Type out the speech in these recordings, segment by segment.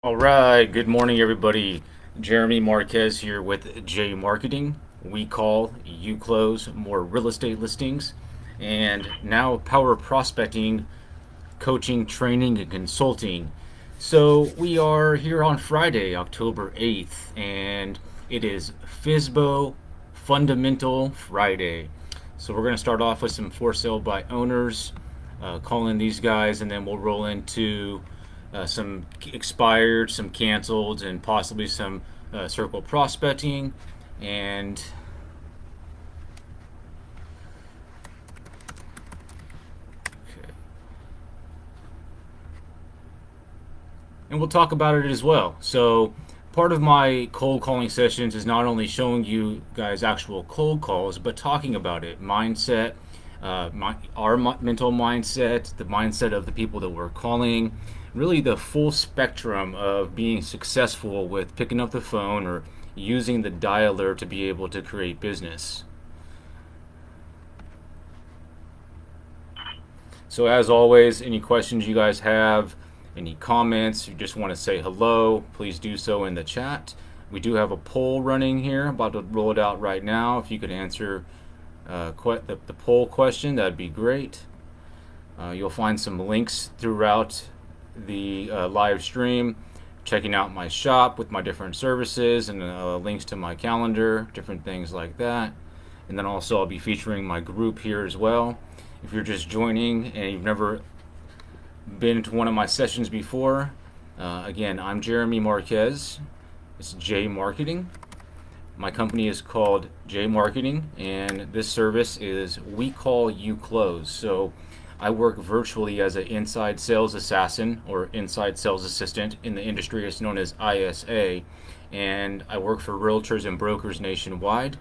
All right, good morning, everybody. Jeremy Marquez here with jmarqeting. We call, you close more real estate listings, and now power prospecting, coaching, training, and consulting. So we are here on Friday, October 8th, and it is FSBO Fundamental Friday. So we're going to start off with some for sale by owners, calling these guys, and then we'll roll into some expired, some canceled, and possibly some circle prospecting. And okay. And we'll talk about it as well. So part of my cold calling sessions is not only showing you guys actual cold calls, but talking about it, mindset, our mental mindset, the mindset of the people that we're calling, really the full spectrum of being successful with picking up the phone or using the dialer to be able to create business. So as always, any questions you guys have, any comments, you just want to say hello, please do so in the chat. We do have a poll running here, about to roll it out right now. If you could answer the poll question, that'd be great. You'll find some links throughout the live stream, checking out my shop with my different services and links to my calendar, different things like that. And then also I'll be featuring my group here as well. If you're just joining and you've never been to one of my sessions before, again, I'm Jeremy Marquez. It's jmarqeting. My company is called jmarqeting, and this service is We Call, You Close. So I work virtually as an inside sales assassin or inside sales assistant. In the industry, it's known as ISA, and I work for realtors and brokers nationwide.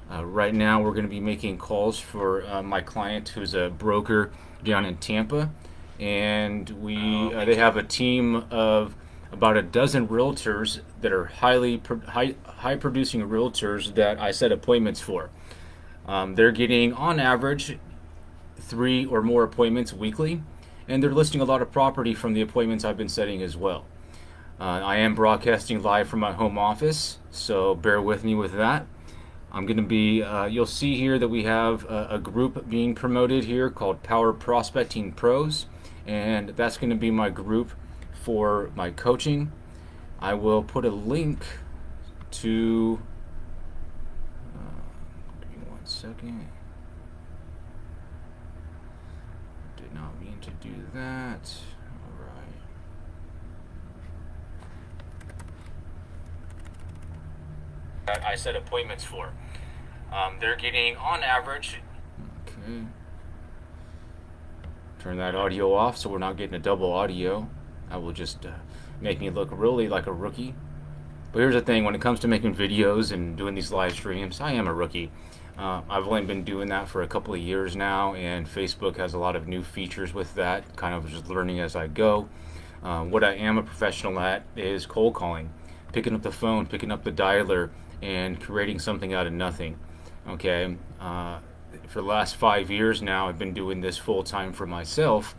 Right now, we're going to be making calls for my client, who's a broker down in Tampa, and they have a team of about a dozen realtors that are high producing realtors that I set appointments for. They're getting on average 3 or more appointments weekly, and they're listing a lot of property from the appointments I've been setting as well. I am broadcasting live from my home office, so bear with me with that. I'm going to be, you'll see here that we have a group being promoted here called Power Prospecting Pros, and that's going to be my group for my coaching. I will put a link to, give me 1 second. Did not mean to do that. All right. That I set appointments for. They're getting on average. Okay. Turn that audio off so we're not getting a double audio. That will just make me look really like a rookie. But here's the thing, when it comes to making videos and doing these live streams, I am a rookie. I've only been doing that for a couple of years now, and Facebook has a lot of new features with that, kind of just learning as I go. What I am a professional at is cold calling, picking up the phone, picking up the dialer, and creating something out of nothing. Okay, for the last 5 years now, I've been doing this full time for myself,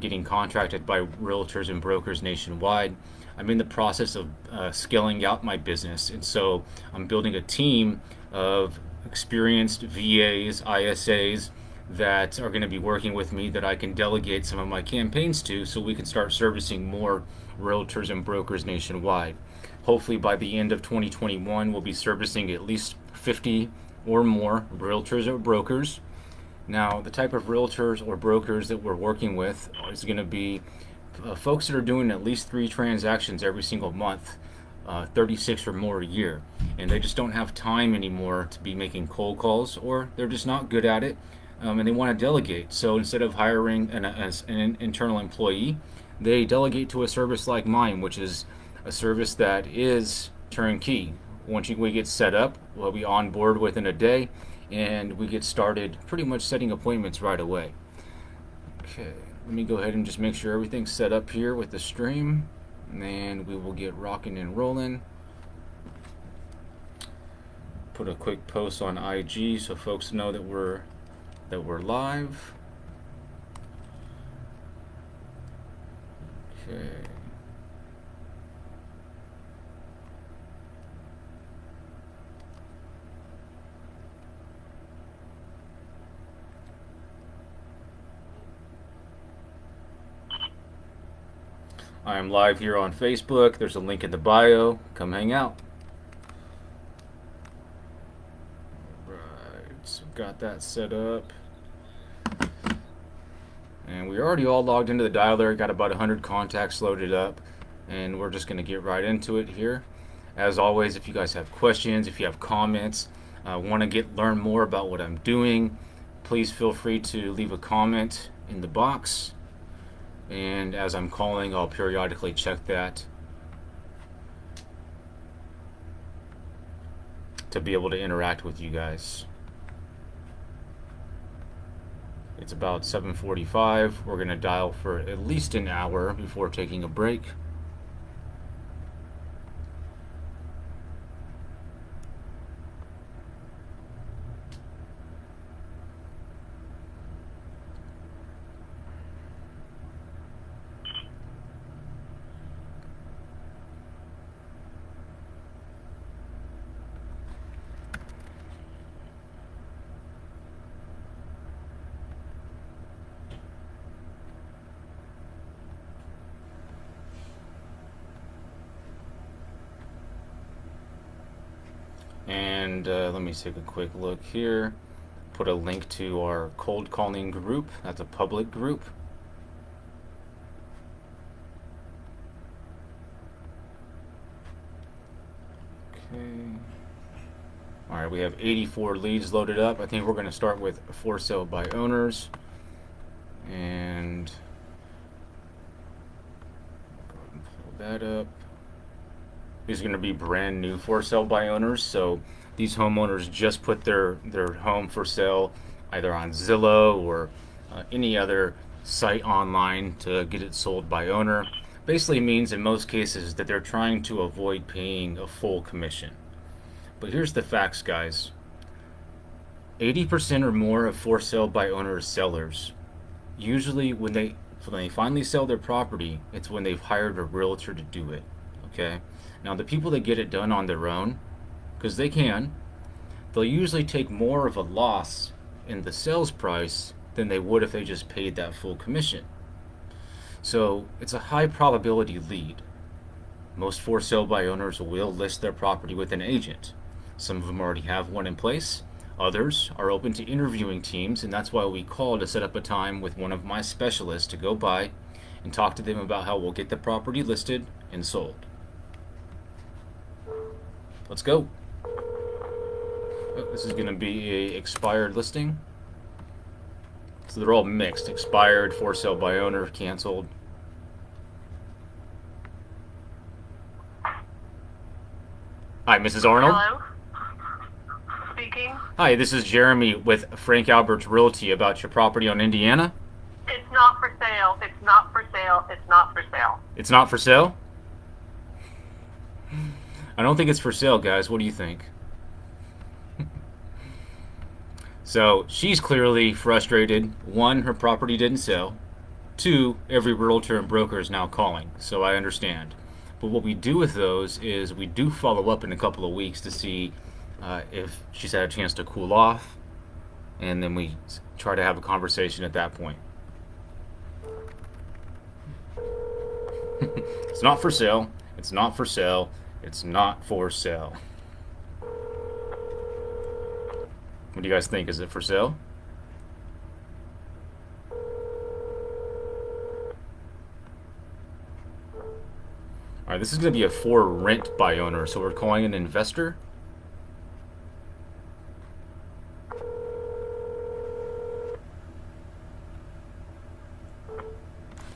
getting contracted by realtors and brokers nationwide. I'm in the process of scaling out my business, and so I'm building a team of experienced VAs, ISAs that are going to be working with me that I can delegate some of my campaigns to, so we can start servicing more realtors and brokers nationwide. Hopefully by the end of 2021, we'll be servicing at least 50 or more realtors or brokers. Now, the type of realtors or brokers that we're working with is going to be folks that are doing at least 3 transactions every single month, 36 or more a year, and they just don't have time anymore to be making cold calls, or they're just not good at it, and they want to delegate. So instead of hiring as an internal employee, they delegate to a service like mine, which is a service that is turnkey. Once we get set up, we'll be on board within a day, and we get started pretty much setting appointments right away. Okay, let me go ahead and just make sure everything's set up here with the stream, and then we will get rocking and rolling. Put a quick post on IG so folks know that we're live. Okay. I am live here on Facebook. There's a link in the bio. Come hang out. Right, so got that set up. And we're already all logged into the dialer. Got about 100 contacts loaded up. And we're just going to get right into it here. As always, if you guys have questions, if you have comments, want to learn more about what I'm doing, please feel free to leave a comment in the box. And as I'm calling, I'll periodically check that to be able to interact with you guys. It's about 7:45. We're going to dial for at least an hour before taking a break. And let me take a quick look here. Put a link to our cold calling group. That's a public group. Okay. All right, we have 84 leads loaded up. I think we're going to start with for sale by owners. And go ahead and pull that up. These are going to be brand new for sale by owners. So these homeowners just put their home for sale either on Zillow or any other site online to get it sold by owner. Basically means in most cases that they're trying to avoid paying a full commission. But here's the facts, guys. 80% or more of for sale by owner sellers, usually when they finally sell their property, it's when they've hired a realtor to do it. Okay? Now, the people that get it done on their own, because they can, they'll usually take more of a loss in the sales price than they would if they just paid that full commission. So it's a high probability lead. Most for sale by owners will list their property with an agent. Some of them already have one in place. Others are open to interviewing teams, and that's why we call to set up a time with one of my specialists to go by and talk to them about how we'll get the property listed and sold. Let's go. Oh, this is going to be a expired listing. So they're all mixed. Expired, for sale by owner, canceled. Hi, Mrs. Arnold. Hello. Speaking. Hi, this is Jeremy with Frank Albert's Realty about your property on Indiana. It's not for sale. It's not for sale. It's not for sale. It's not for sale? I don't think it's for sale, guys. What do you think? So she's clearly frustrated. One, her property didn't sell. Two, every realtor and broker is now calling. So I understand. But what we do with those is we do follow up in a couple of weeks to see if she's had a chance to cool off. And then we try to have a conversation at that point. It's not for sale. It's not for sale. It's not for sale. What do you guys think? Is it for sale? All right, this is going to be a for rent by owner, so we're calling an investor.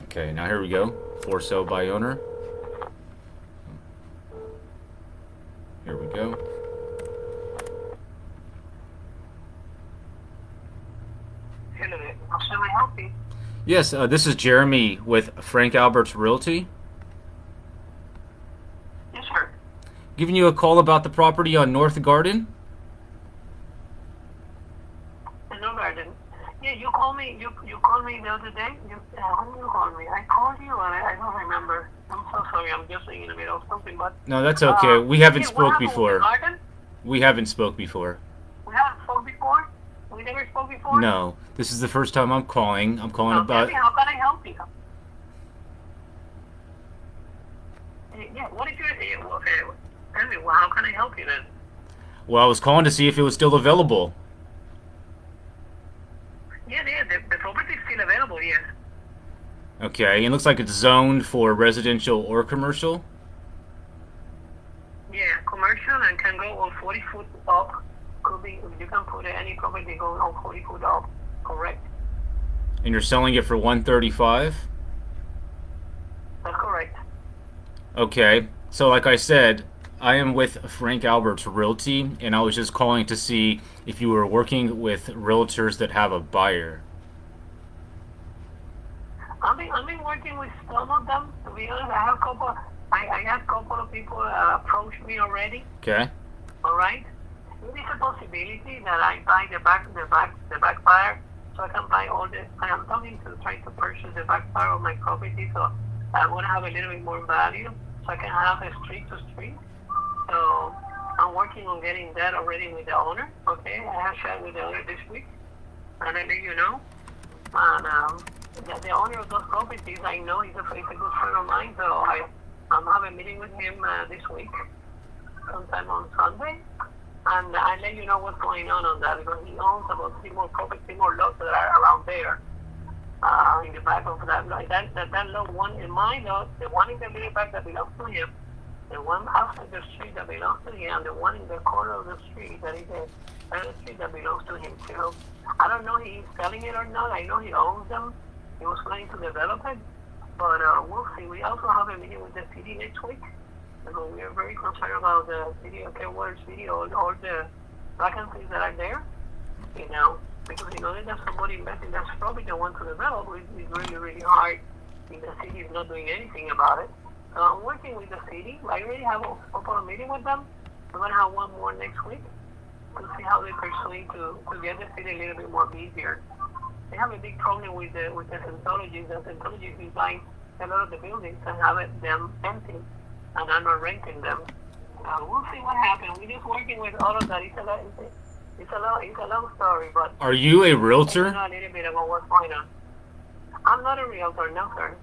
Okay, now here we go. For sale by owner. Here we go. How should we help you? Yes, this is Jeremy with Frank Albert's Realty. Yes, sir. Giving you a call about the property on North Garden. No garden. Yeah, you called me. You called me the other day. When did you call me? I called you, and I don't remember. I'm so sorry. I'm guessing in the middle of something, but No, that's okay. We haven't yeah, spoke what happened with before. the garden? We haven't spoke before. We haven't spoke before. We never spoke before. No, this is the first time I'm calling. I'm calling So about. tell me, how can I help you? Yeah, what did you tell me? Well, how can I help you then? Well, I was calling to see if it was still available. Yeah, the property is still available. Yes. Okay, it looks like it's zoned for residential or commercial. Yeah, commercial and can go on 40 foot up. Could be you can put any property going on 40 foot up. Correct. And you're selling it for 135. That's correct. Okay, so like I said, I am with Frank Albert's Realty, and I was just calling to see if you were working with realtors that have a buyer. I've been working with some of them. To be honest, I had a couple of people approach me already. Okay. All right. It is a possibility that I buy the back fire, so I can buy all the. I am talking to try to purchase the back fire of my property, so I want to have a little bit more value, so I can have a street to street. So I'm working on getting that already with the owner. Okay, I have chat with the owner this week, and I let you know. And the owner of those properties, I know he's a good friend of mine, so I'm having a meeting with him this week, sometime on Sunday. And I let you know what's going on that because he owns about three more lots that are around there in the back of that lot. That lot, one in my lot, the one in the middle back that belongs to him, the one outside the street that belongs to him, and the one in the corner of the street that is the street that belongs to him too. I don't know if he's selling it or not. I know he owns them. He was planning to develop it, but we'll see. We also have a meeting with the city next week. So we are very concerned about the city of Clearwater City, all the vacancies that are there, because that somebody investing that's probably the one to develop is really, really hard if the city is not doing anything about it. So I'm working with the city. I already have a couple of meetings with them. We're going to have one more next week to see how they're pursuing to get the city a little bit more busier. They have a big problem with the Scientologists. The Scientologists is buying a lot of the buildings and have them empty. And I'm not renting them. We'll see what happens. We're just working with all of that. It's a long story, but Are you a realtor? I know a little bit about what's going on. I'm not a realtor, no sir.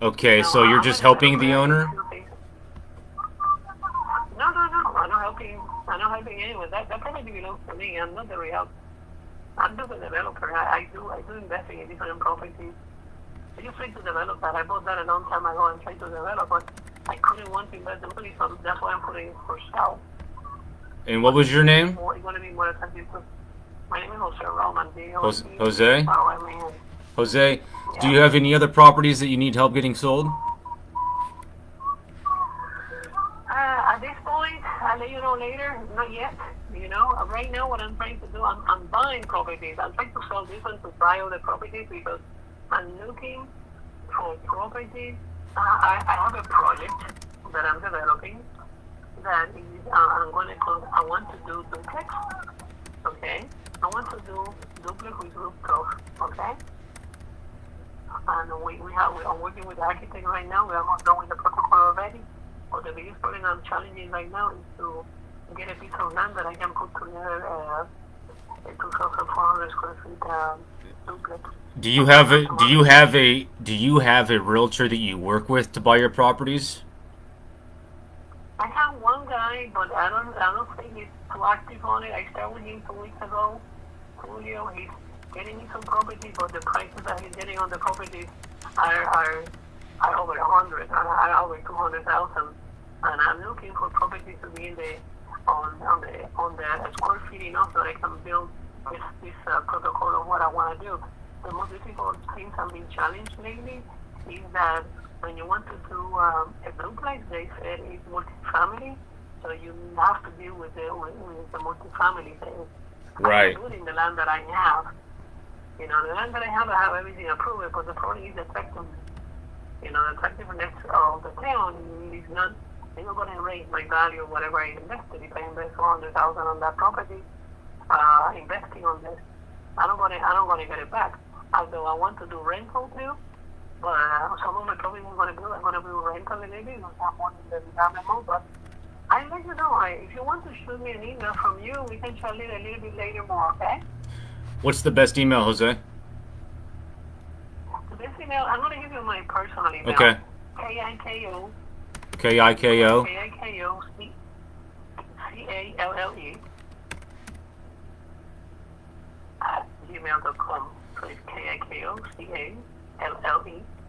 Okay, so you're just helping the owner? No. I'm not helping anyone. That probably belongs to me. I'm not the realtor. I'm just a developer. I do investing in different properties. I just try to develop that. I bought that a long time ago and tried to develop, but I couldn't want to invest the money, so that's why I'm putting it for sale. And what was your name? It's going to be more attractive. My name is Jose Roman. Jose? Oh, Jose, do you have any other properties that you need help getting sold? At this point, I'll let you know later. Not yet. Right now what I'm trying to do, I'm buying properties. I'm trying to sell this one to buy other properties because I'm looking for properties. I have a project that I'm developing that is, I want to do duplex, okay? I want to do duplex with rooftop, okay? And I'm working with the architect right now. We're almost done with the protocol already. But the biggest problem I'm challenging right now is to get a piece of land that I can put together a 2,400 square feet duplex. Do you have a realtor that you work with to buy your properties? I have one guy, but I don't think he's too active on it. I started with him 2 weeks ago. Julio, he's getting me some property, but the prices that he's getting on the properties are over 100, are over 200,000. And I'm looking for properties to be on the square feet enough so that I can build this protocol of what I want to do. The most difficult things I've been challenged lately is that when you want to do a duplex, they said it's multifamily, so you have to deal with the multifamily thing. Right. I'm doing the land that I have. The land that I have everything approved, but the problem is the attractiveness. The attractiveness of the town is not. They're not going to raise my value of whatever I invested. If I invest 400,000 on that property, investing on this, I don't want to get it back. Although I want to do rental too, but some of my properties I'm going to do rental a little bit. Not more than the but I'll let you know. If you want to shoot me an email from you, we can chat a little bit later more, okay? What's the best email, Jose? This email, I'm going to give you my personal email. Okay. KIKO K-I-K-O. KIKOCALLE at gmail.com. So it's KIKOCALLE.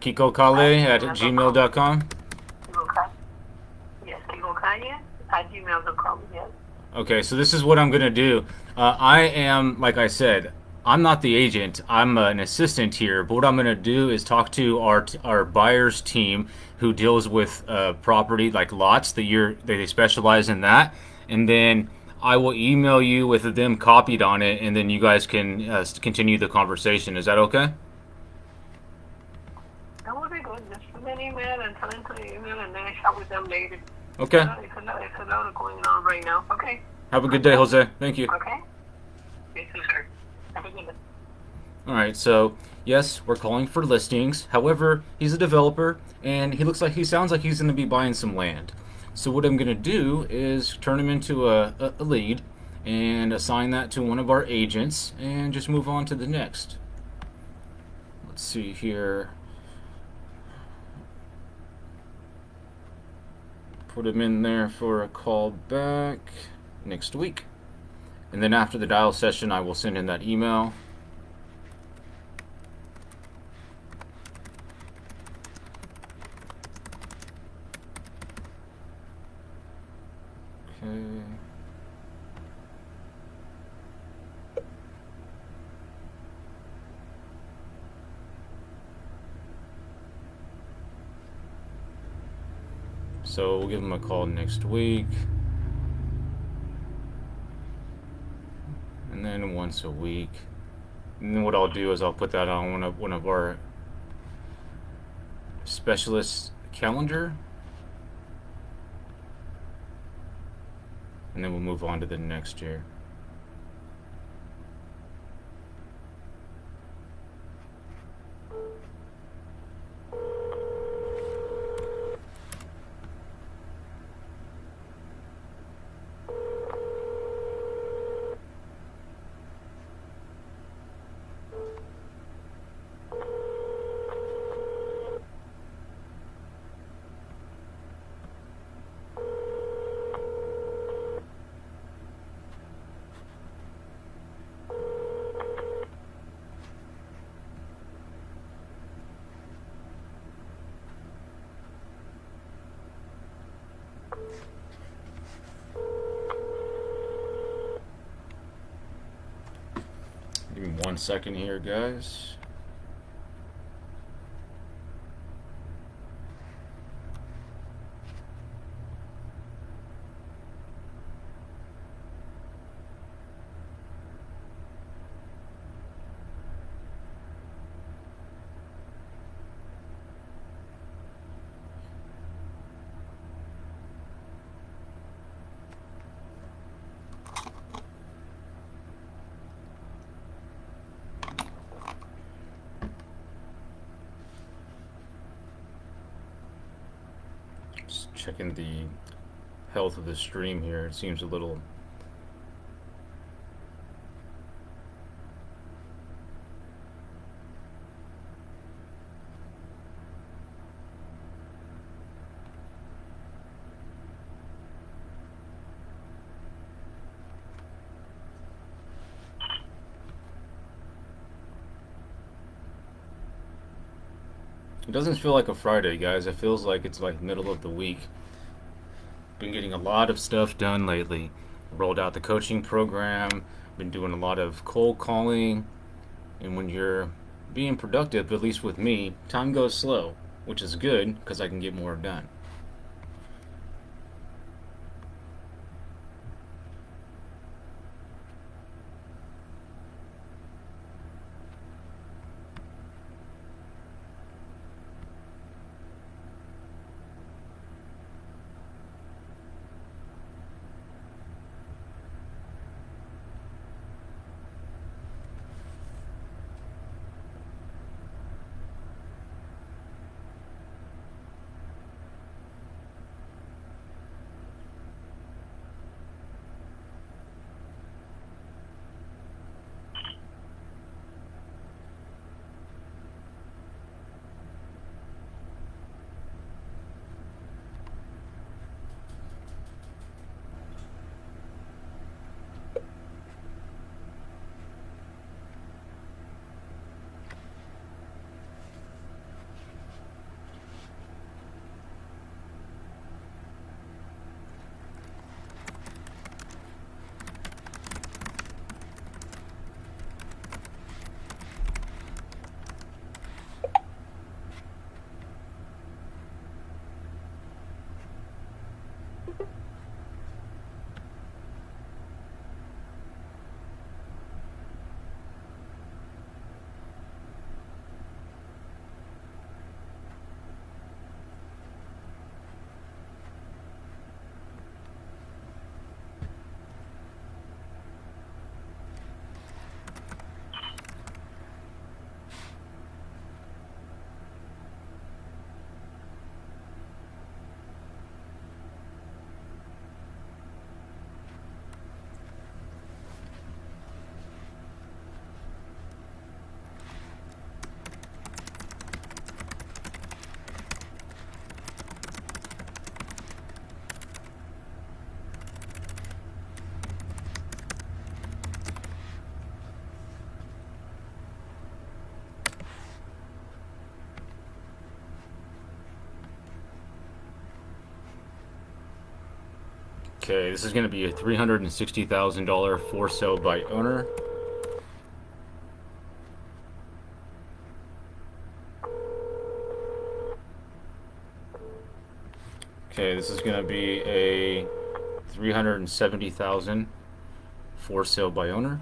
Kiko Kale at gmail.com. Yes, Kikokaye at gmail.com. Yes. Okay, so this is what I'm going to do. I am, like I said, I'm not the agent. I'm an assistant here. But what I'm going to do is talk to our buyers team who deals with property like lots that they specialize in that, and then I will email you with them copied on it, and then you guys can continue the conversation. Is that okay? That would be good. Just send me an email and tell them to the email, and then I chat with them later. Okay. It's a lot going on right now. Okay. Have a good day, Jose. Thank you. Okay. You too, sir. Have a good day. All right, so yes, we're calling for listings. However, he's a developer, and he sounds like he's going to be buying some land. So what I'm going to do is turn him into a lead and assign that to one of our agents, and just move on to the next. Let's see here. Put him in there for a call back next week. And then after the dial session, I will send him that email. Okay. So we'll give him a call next week. And then once a week. And then what I'll do is I'll put that on one of our specialists' calendar. And then we'll move on to the next year. Give me 1 second here, guys. Just checking the health of the stream here. It seems a little It doesn't feel like a Friday, guys. It feels like it's like middle of the week. Been getting a lot of stuff done lately. Rolled out the coaching program. Been doing a lot of cold calling. And when you're being productive, at least with me, time goes slow, which is good because I can get more done. Okay, this is going to be a $360,000 for sale by owner. Okay, this is going to be a $370,000 for sale by owner.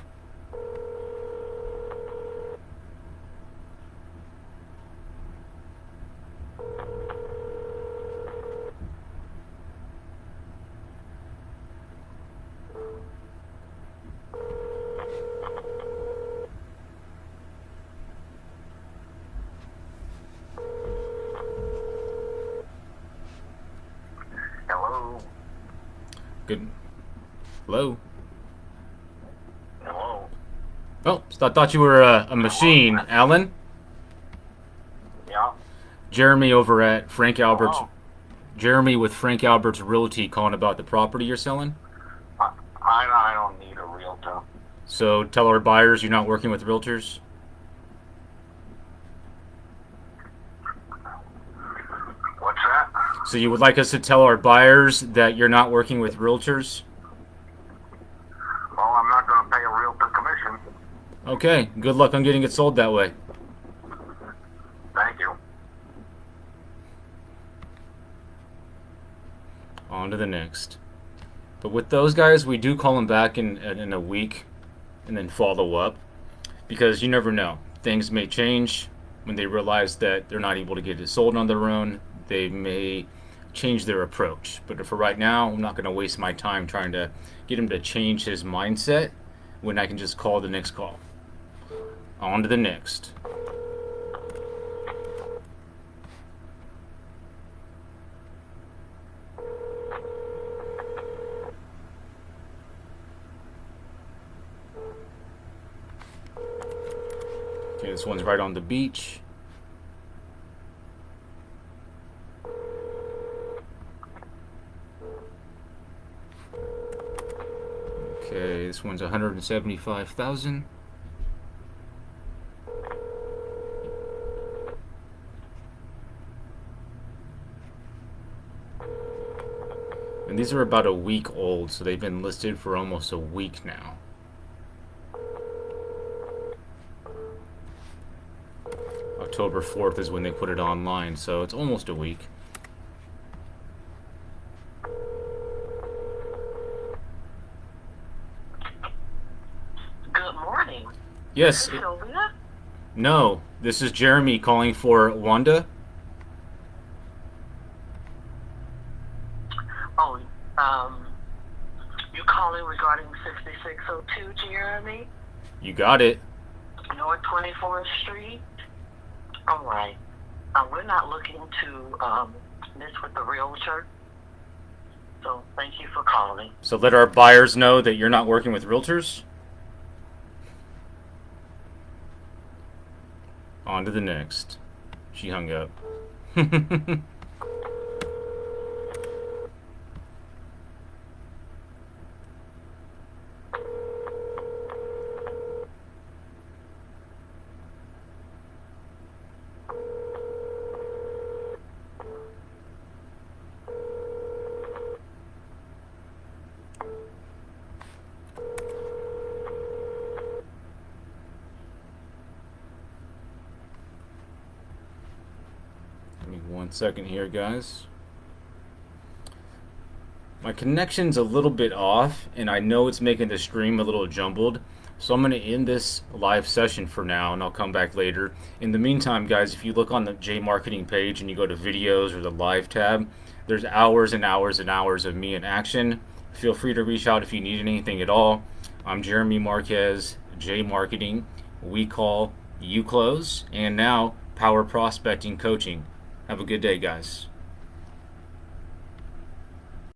Hello. Good. Hello. Hello. Oh, I thought you were a machine, Alan. Yeah. Jeremy over at Frank Albert's. Hello. Jeremy with Frank Albert's Realty calling about the property you're selling. I don't need a realtor. So tell our buyers you're not working with realtors. What's that? So you would like us to tell our buyers that you're not working with realtors? Well, I'm not going to pay a realtor commission. Okay, good luck on getting it sold that way. Thank you. On to the next. But with those guys, we do call them back in a week and then follow up, because you never know. Things may change when they realize that they're not able to get it sold on their own. They may change their approach. But for right now, I'm not going to waste my time trying to get him to change his mindset when I can just call the next call. On to the next. Okay, this one's right on the beach. Okay, this one's 175,000. And these are about a week old, so they've been listed for almost a week now. October 4th is when they put it online, so it's almost a week. Good morning. Yes. Sylvia? No, this is Jeremy calling for Wanda. Oh, you calling regarding 6602 Jeremy? You got it. North 24th Street? All right. We're not looking to miss with the realtor. So thank you for calling. So let our buyers know that you're not working with realtors. On to the next. She hung up. Give me 1 second here, guys. My connection's a little bit off, and I know it's making the stream a little jumbled. So I'm going to end this live session for now, and I'll come back later. In the meantime, guys, if you look on the jmarqeting page and you go to videos or the live tab, there's hours and hours and hours of me in action. Feel free to reach out if you need anything at all. I'm Jeremy Marquez, jmarqeting. We call, you close, and now Power Prospecting Coaching. Have a good day, guys.